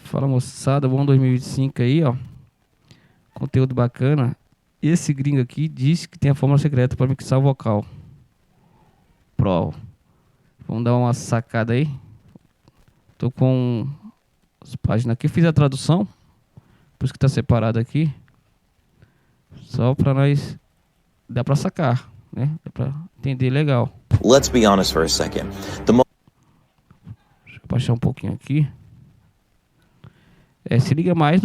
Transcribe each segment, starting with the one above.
Fala, moçada, bom 2025 aí, ó. Conteúdo bacana. Esse gringo aqui disse que tem a fórmula secreta para mixar o vocal Pro. Vamos dar uma sacada aí. Tô com as páginas aqui, fiz a tradução, por isso que tá separado aqui. Só para nós dá para sacar, né? Dá para entender legal. Let's be honest for a second. Deixa eu baixar um pouquinho aqui. Se liga mais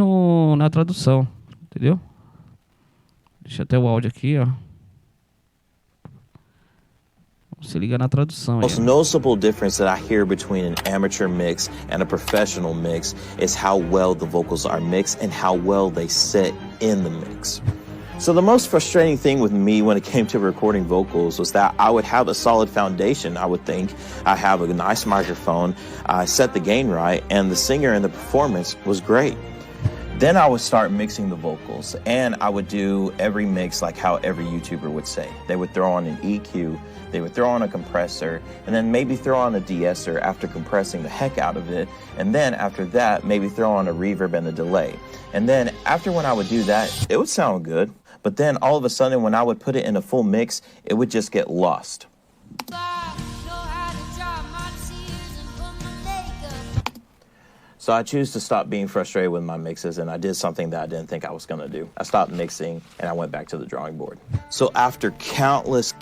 na tradução, entendeu? Deixa até o áudio aqui, ó. Se liga na tradução. The most noticeable difference that I hear between an amateur mix and a professional mix is how well the vocals are mixed and how well they sit in the mix. So the most frustrating thing with me when it came to recording vocals was that I would have a solid foundation, I would think. I have a nice microphone, I set the gain right, and the singer and the performance was great. Then I would start mixing the vocals, and I would do every mix like how every YouTuber would say. They would throw on an EQ, they would throw on a compressor, and then maybe throw on a de-esser after compressing the heck out of it, and then after that, maybe throw on a reverb and a delay. And then after when I would do that, it would sound good, but then all of a sudden when I would put it in a full mix, it would just get lost. So I choose to stop being frustrated with my mixes, and I did something that I didn't think I was gonna do. I stopped mixing and I went back to the drawing board. So after countless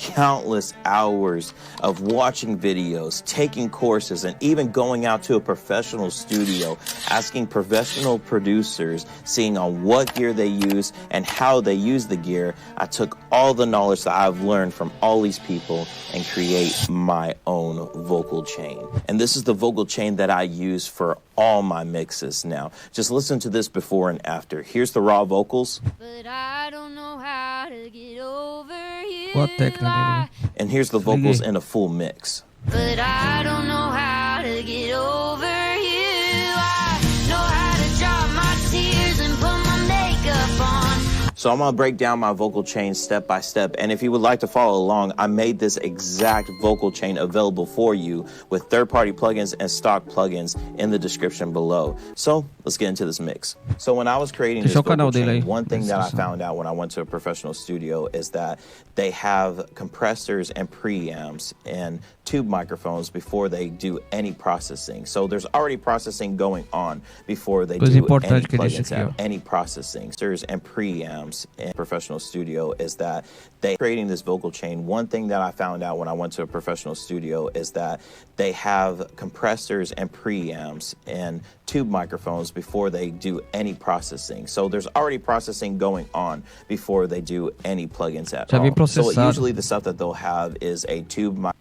hours of watching videos, taking courses, and even going out to a professional studio, asking professional producers, seeing on what gear they use and how they use the gear, I took all the knowledge that I've learned from all these people and create my own vocal chain. And this is the vocal chain that I use for all my mixes now. Just listen to this before and after. Here's the raw vocals. But I don't know how to get over you. What technique? And here's the vocals in a full mix. But I don't know how to get over you. I know how to dry my tears and put my makeup on. So I'm gonna break down my vocal chain step by step, and if you would like to follow along, I made this exact vocal chain available for you with third-party plugins and stock plugins in the description below. So let's get into this mix. So when I was creating this vocal chain, one thing that I found out when I went to a professional studio is that they have compressors and preamps and tube microphones before they do any processing. So there's already processing going on before they do any plugins have any processing. And preamps in professional studio is that they creating this vocal chain. One thing that I found out when I went to a professional studio is that they have compressors and preamps and tube microphones before they do any processing. So there's already processing going on before they do any plugins at all. So usually the stuff that they'll have is a tube mic.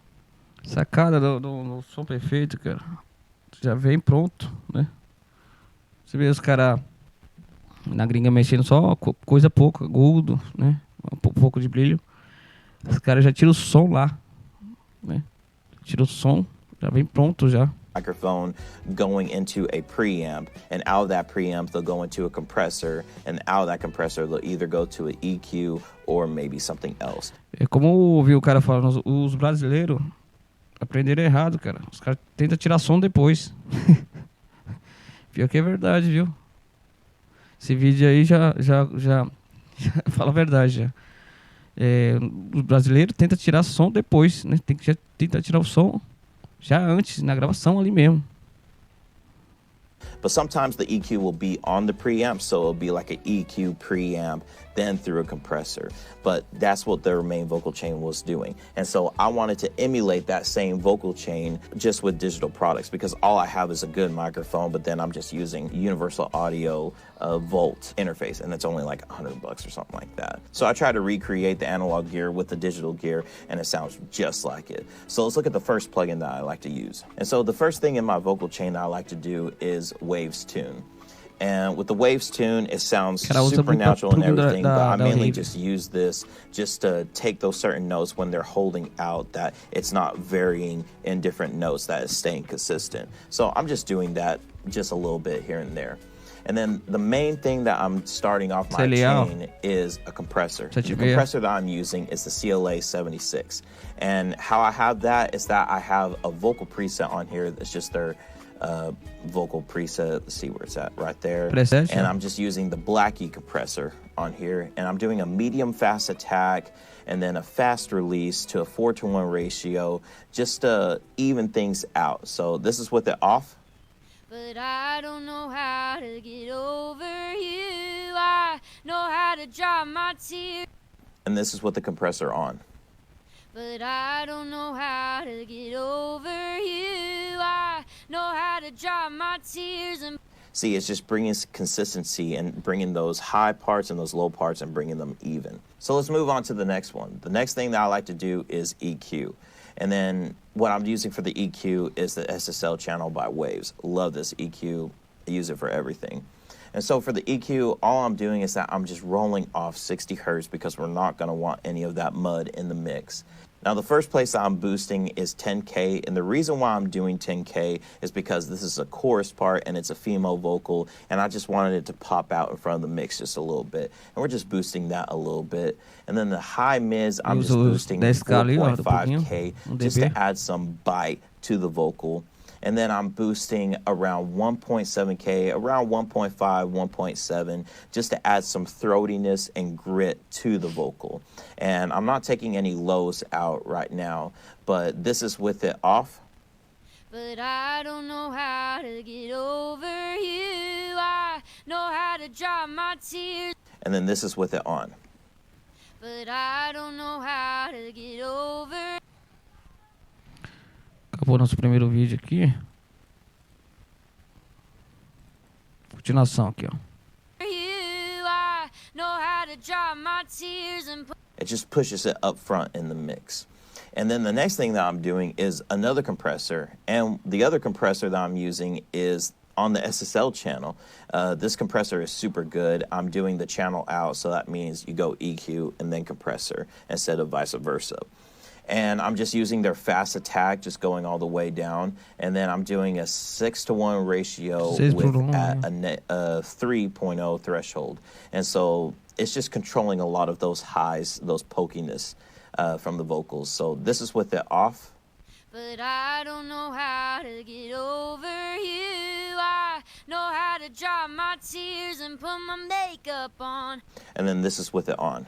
Sacada do som perfeito, cara. Já vem pronto, né? Você vê os caras na gringa mexendo só coisa pouca, agudo, né? Um pouco de brilho. Os caras já tiram o som lá, né? Tira o som, já vem pronto já. Microphone going into a preamp, and out of that preamp they'll go into a compressor, and out of that compressor they'll either go to an EQ or maybe something else. É como ouvi o cara falando, os brasileiros aprenderam errado, cara. Os caras tentam tirar som depois. Pior que é verdade, viu? Esse vídeo aí já fala a verdade já. Os brasileiros tentam tirar som depois, né? Tem que tentar tirar o som já antes, na gravação ali mesmo. But sometimes the EQ will be on the preamp, so it'll be like an EQ preamp, then through a compressor. But that's what their main vocal chain was doing. And so I wanted to emulate that same vocal chain just with digital products, because all I have is a good microphone, but then I'm just using Universal Audio Volt interface, and it's only like $100 or something like that. So I try to recreate the analog gear with the digital gear, and it sounds just like it. So let's look at the first plugin that I like to use. And so the first thing in my vocal chain that I like to do is Waves Tune. And with the Waves Tune, it sounds super natural and everything, but I mainly just use this just to take those certain notes when they're holding out, that it's not varying in different notes, that it's staying consistent. So I'm just doing that just a little bit here and there. And then the main thing that I'm starting off my chain is a compressor. The compressor that I'm using is the CLA 76. And how I have that is that I have a vocal preset on here that's just their vocal preset. Let's see where it's at, right there. Preset, and I'm just using the Blackie compressor on here, and I'm doing a medium fast attack and then a fast release to a 4:1 ratio just to even things out. So this is with it off. But I don't know how to get over you. I know how to dry my tears. And this is with the compressor on. But I don't know how to get over you. I know how to dry my tears and See, it's just bringing consistency and bringing those high parts and those low parts and bringing them even. So let's move on to the next one. The next thing that I like to do is EQ. And then what I'm using for the EQ is the SSL channel by Waves. Love this EQ. I use it for everything. And so for the EQ, all I'm doing is that I'm just rolling off 60 hertz because we're not going to want any of that mud in the mix. Now, the first place I'm boosting is 10K, and the reason why I'm doing 10K is because this is a chorus part and it's a female vocal, and I just wanted it to pop out in front of the mix just a little bit. And we're just boosting that a little bit. And then the high mids, I'm just boosting 4.5K just to add some bite to the vocal. And then I'm boosting around 1.7K, around 1.5, 1.7, just to add some throatiness and grit to the vocal. And I'm not taking any lows out right now, but this is with it off. but I don't know how to get over you. I know how to dry my tears. And then this is with it on. But I don't know how to get over. Acabou nosso primeiro vídeo aqui. Continuação aqui, ó. You, I know how to dry my tears and put It just pushes it up front in the mix. And then the next thing that I'm doing is another compressor. And the other compressor that I'm using is on the SSL channel. This compressor is super good. I'm doing the channel out, so that means you go EQ and then compressor instead of vice versa. And I'm just using their fast attack, just going all the way down. And then I'm doing a 6:1 ratio with a 3.0 threshold. And so it's just controlling a lot of those highs, those pokiness from the vocals. So this is with it off. but I don't know how to get over you. I know how to dry my tears and put my makeup on. And then this is with it on.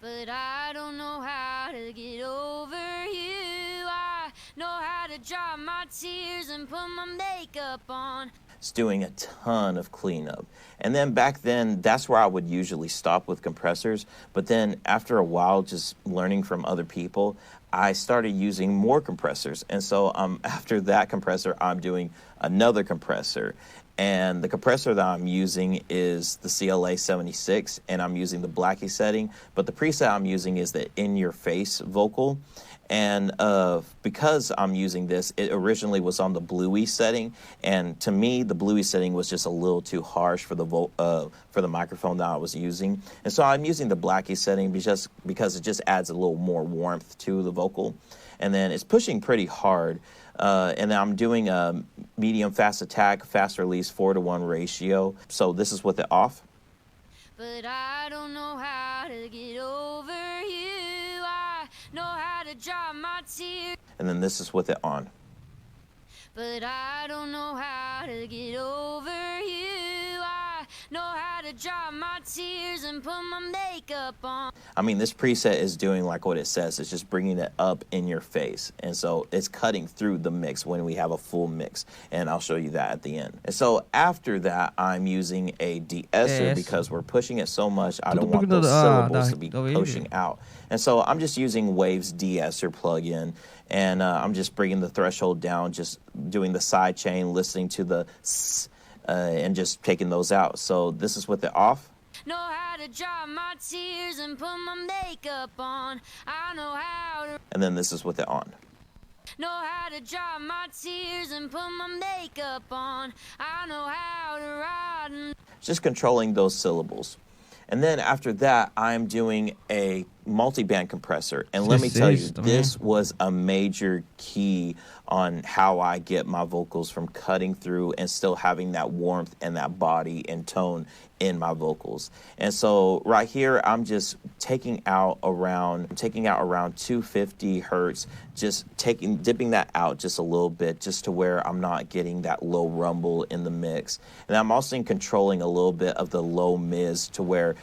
But I don't know how to get over you. I know how to dry my tears and put my makeup on. It's doing a ton of cleanup. And then back then, that's where I would usually stop with compressors. But then after a while, just learning from other people, I started using more compressors. And so after that compressor, I'm doing another compressor. And the compressor that I'm using is the CLA 76, and I'm using the Blackie setting. But the preset I'm using is the in-your-face vocal. And because I'm using this, it originally was on the Bluey setting. And to me, the Bluey setting was just a little too harsh for the microphone that I was using. And so I'm using the Blackie setting because it just adds a little more warmth to the vocal. And then it's pushing pretty hard. And then I'm doing a medium fast attack, fast release, 4:1 ratio. So this is with it off. But I don't know how to get over you. I know how to dry my tears. And then this is with it on. But I don't know how to get over you. I know how to dry my tears and put my makeup on. I mean, this preset is doing like what it says. It's just bringing it up in your face. And so it's cutting through the mix when we have a full mix. And I'll show you that at the end. And so after that, I'm using a de-esser because we're pushing it so much. I don't want those syllables to be pushing out. And so I'm just using Waves de-esser plugin. And I'm just bringing the threshold down, just doing the side chain, listening to the s, and just taking those out. So this is with it off. Know how to dry my tears and put my makeup on. I know how to. And then this is with it on. Know how to dry my tears and put my makeup on. I know how to ride and Just controlling those syllables. And then after that, I'm doing a multi-band compressor. And let me tell you, this was a major key on how I get my vocals from cutting through and still having that warmth and that body and tone in my vocals. And so right here, I'm just taking out around 250 hertz, just dipping that out just a little bit, just to where I'm not getting that low rumble in the mix. And I'm also controlling a little bit of the low mids to where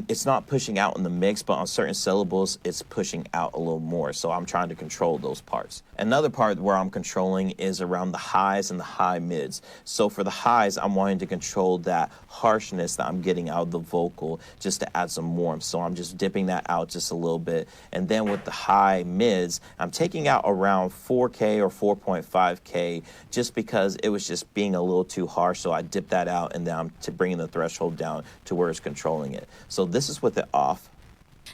it's not pushing out in the mix, but on certain syllables, it's pushing out a little more. So I'm trying to control those parts. Another part where I'm controlling is around the highs and the high mids. So for the highs, I'm wanting to control that harshness that I'm getting out of the vocal just to add some warmth. So I'm just dipping that out just a little bit. And then with the high mids, I'm taking out around 4K or 4.5K just because it was just being a little too harsh. So I dipped that out, and then I'm bringing the threshold down to where it's controlling it. So this is with it off.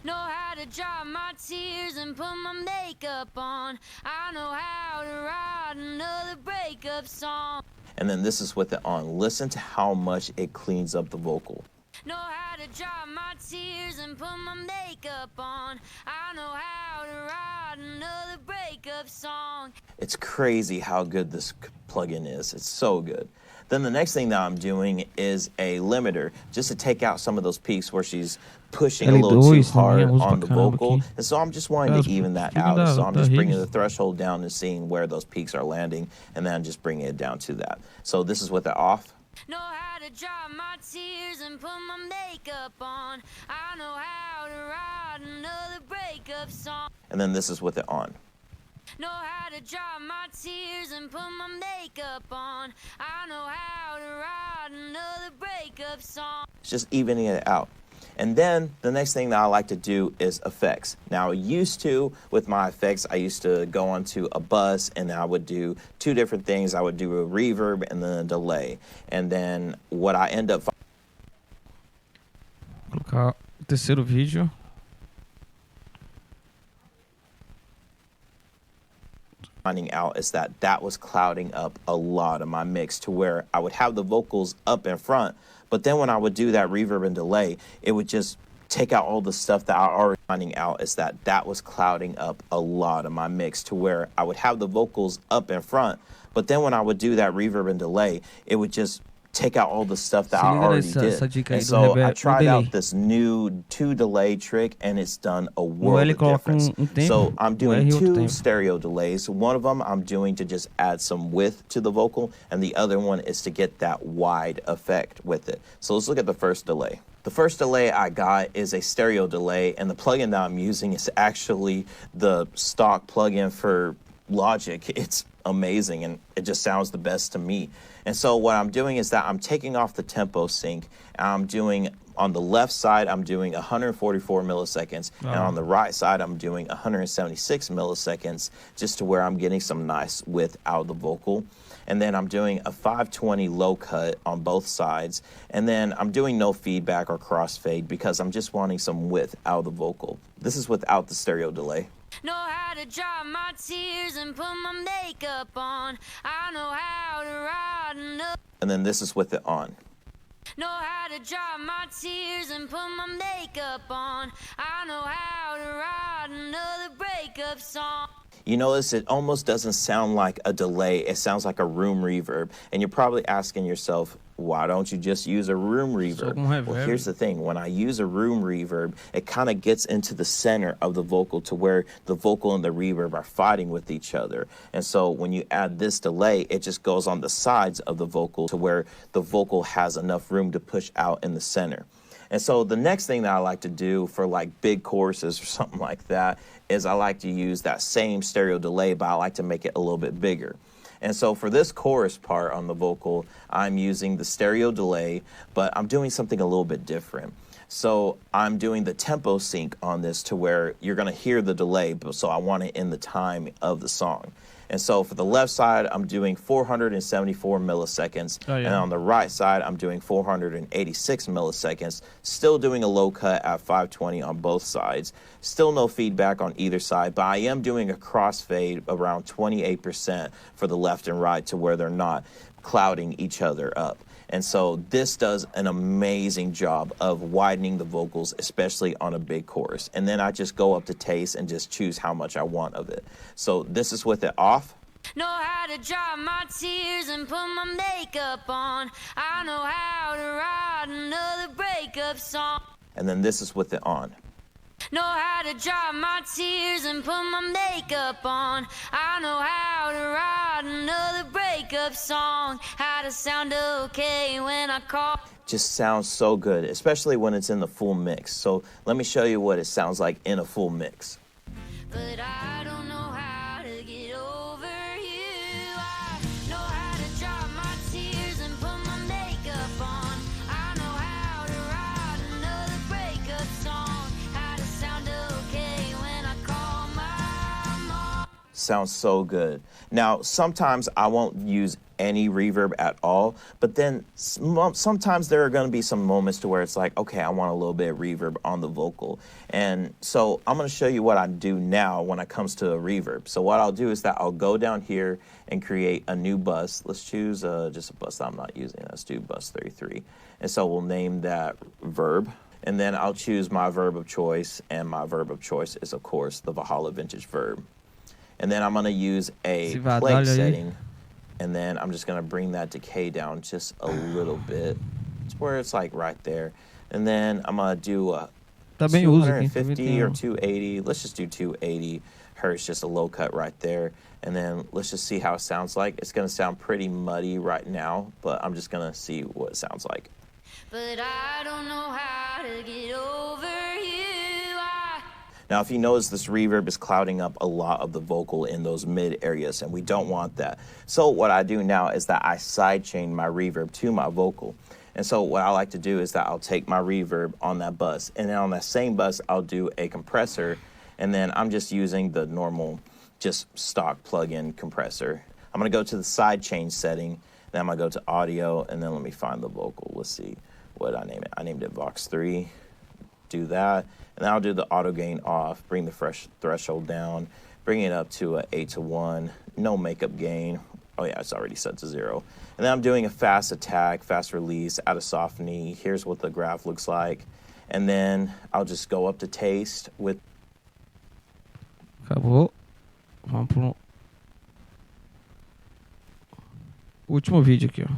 Know how to dry my tears and put my makeup on. I know how to write another breakup song. And then this is with it on. Listen to how much it cleans up the vocal. Know how to dry my tears and put my makeup on. I know how to write another breakup song. It's crazy how good this plugin is. It's so good. Then the next thing that I'm doing is a limiter, just to take out some of those peaks where she's pushing a little too hard on the vocal. And so I'm just wanting to even that out. So I'm just bringing the threshold down and seeing where those peaks are landing, and then just bringing it down to that. So this is with it off. Know how to dry my tears and put my makeup on. I know how to write another breakup song. And then this is with it on. Know how to dry my tears and put my makeup on. I know how to write another breakup song. It's just evening it out. And then the next thing that I like to do is effects. Now, with my effects, I used to go onto a bus and I would do two different things. I would do a reverb and then a delay. And then what I end up colocar o terceiro vídeo. finding out is that was clouding up a lot of my mix to where I would have the vocals up in front, but then when I would do that reverb and delay, it would just take out all the stuff that I already finding out is that was clouding up a lot of my mix to where I would have the vocals up in front, but then when I would do that reverb and delay, it would just take out all the stuff that I already did. And so I tried out this new 2 delay trick, and it's done a world of difference. So I'm doing 2 stereo delays. One of them I'm doing to just add some width to the vocal, and the other one is to get that wide effect with it. So let's look at the first delay. The first delay I got is a stereo delay, and the plugin that I'm using is actually the stock plugin for Logic. It's amazing, and it just sounds the best to me. And so what I'm doing is that I'm taking off the tempo sync. I'm doing, on the left side, I'm doing 144 milliseconds, and on the right side, I'm doing 176 milliseconds, just to where I'm getting some nice width out of the vocal. And then I'm doing a 520 low cut on both sides, and then I'm doing no feedback or crossfade because I'm just wanting some width out of the vocal. This is without the stereo delay. Know how to dry my tears and put my makeup on. I know how to write another. And then this is with it on. Know how to dry my tears and put my makeup on. I know how to write another breakup song. You notice it almost doesn't sound like a delay. It sounds like a room reverb. And you're probably asking yourself, why don't you just use a room reverb? Well, here's the thing. When I use a room reverb, it kind of gets into the center of the vocal to where the vocal and the reverb are fighting with each other. And so when you add this delay, it just goes on the sides of the vocal to where the vocal has enough room to push out in the center. And so the next thing that I like to do for like big choruses or something like that is I like to use that same stereo delay, but I like to make it a little bit bigger. And so for this chorus part on the vocal, I'm using the stereo delay, but I'm doing something a little bit different. So I'm doing the tempo sync on this to where you're going to hear the delay, but so I want it in the time of the song. And so for the left side, I'm doing 474 milliseconds. And on the right side, I'm doing 486 milliseconds. Still doing a low cut at 520 on both sides. Still no feedback on either side, but I am doing a crossfade around 28% for the left and right to where they're not clouding each other up. And so this does an amazing job of widening the vocals, especially on a big chorus. And then I just go up to taste and just choose how much I want of it. So this is with it off. Know how to dry my tears and put my makeup on. I know how to write another breakup song. And then this is with it on. Know how to dry my tears and put my makeup on. I know how to write another breakup song. How to sound okay when I call. Just sounds so good, especially when it's in the full mix. So let me show you what it sounds like in a full mix. But I don't know how to get over you. I know how to dry my tears and put my makeup on. I know how to write another breakup song. How to sound okay when I call my mom. Sounds so good. Now, sometimes I won't use any reverb at all, but then sometimes there are going to be some moments to where it's like, okay, I want a little bit of reverb on the vocal. And so I'm going to show you what I do now when it comes to a reverb. So what I'll do is that I'll go down here and create a new bus. Let's choose just a bus that I'm not using. Let's do bus 33. And so we'll name that verb. And then I'll choose my verb of choice. And my verb of choice is, of course, the Valhalla Vintage verb. And then I'm going to use a play setting. And then I'm just going to bring that decay down just a little bit. It's where it's like right there. And then I'm going to do a 250 or 280. Let's just do 280 hertz, just a low cut right there. And then let's just see how it sounds like. It's going to sound pretty muddy right now, but I'm just going to see what it sounds like. But I don't know how to get over you. Now, if you notice, this reverb is clouding up a lot of the vocal in those mid areas, and we don't want that. So what I do now is that I sidechain my reverb to my vocal. And so what I like to do is that I'll take my reverb on that bus, and then on that same bus, I'll do a compressor, and then I'm just using the normal, just stock plug-in compressor. I'm going to go to the sidechain setting, then I'm going to go to audio, and then let me find the vocal. Let's see what I name it. I named it Vox 3. Do that. And then I'll do the auto gain off, bring the threshold down, bring it up to a 8-to-1, no makeup gain. Oh yeah, it's already set to 0. And then I'm doing a fast attack, fast release, out of softening. Here's what the graph looks like. And then I'll just go up to taste with. Acabou. Vamos pro último vídeo aqui, ó.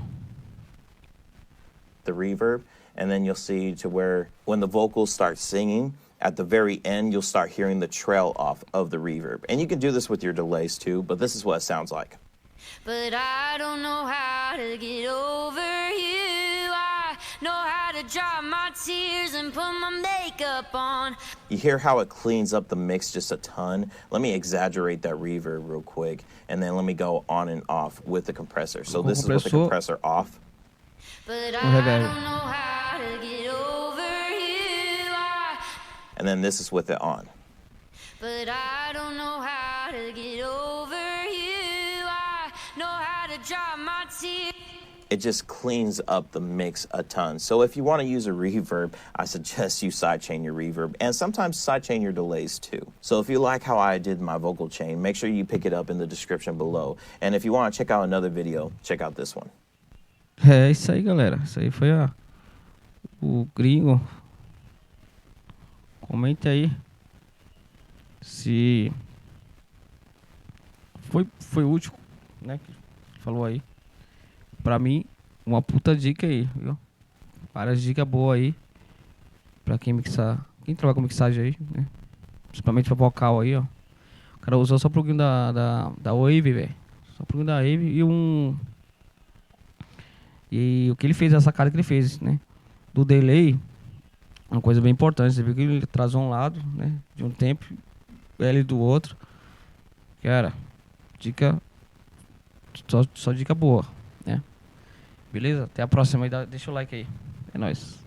The reverb. And then you'll see to where when the vocals start singing, at the very end, you'll start hearing the trail off of the reverb. And you can do this with your delays too, but this is what it sounds like. But I don't know how to get over you. I know how to dry my tears and put my makeup on. You hear how it cleans up the mix just a ton? Let me exaggerate that reverb real quick, and then let me go on and off with the compressor. So this is with the compressor off. But I don't know how to get over you. And then this is with it on. But I don't know how to get over you. I know how to dry my tears. It just cleans up the mix a ton. So if you want to use a reverb, I suggest you sidechain your reverb and sometimes sidechain your delays too. So if you like how I did my vocal chain, make sure you pick it up in the description below. And if you want to check out another video, check out this one. É isso aí, galera. Isso aí foi o gringo. Comenta aí se foi útil, né? Que falou aí. Pra mim, uma puta dica aí, viu? Várias dicas boas aí. Pra quem mixar. Quem trabalha com mixagem aí, né? Principalmente pra vocal aí, ó. O cara usou só o plugin da Wave, velho. Só o plugin da Wave e o que ele fez, a sacada que ele fez, né? Do delay, uma coisa bem importante. Você viu que ele traz um lado, né? De um tempo, L do outro. Cara, dica. Só dica boa, né? Beleza? Até a próxima aí. Deixa o like aí. É nóis.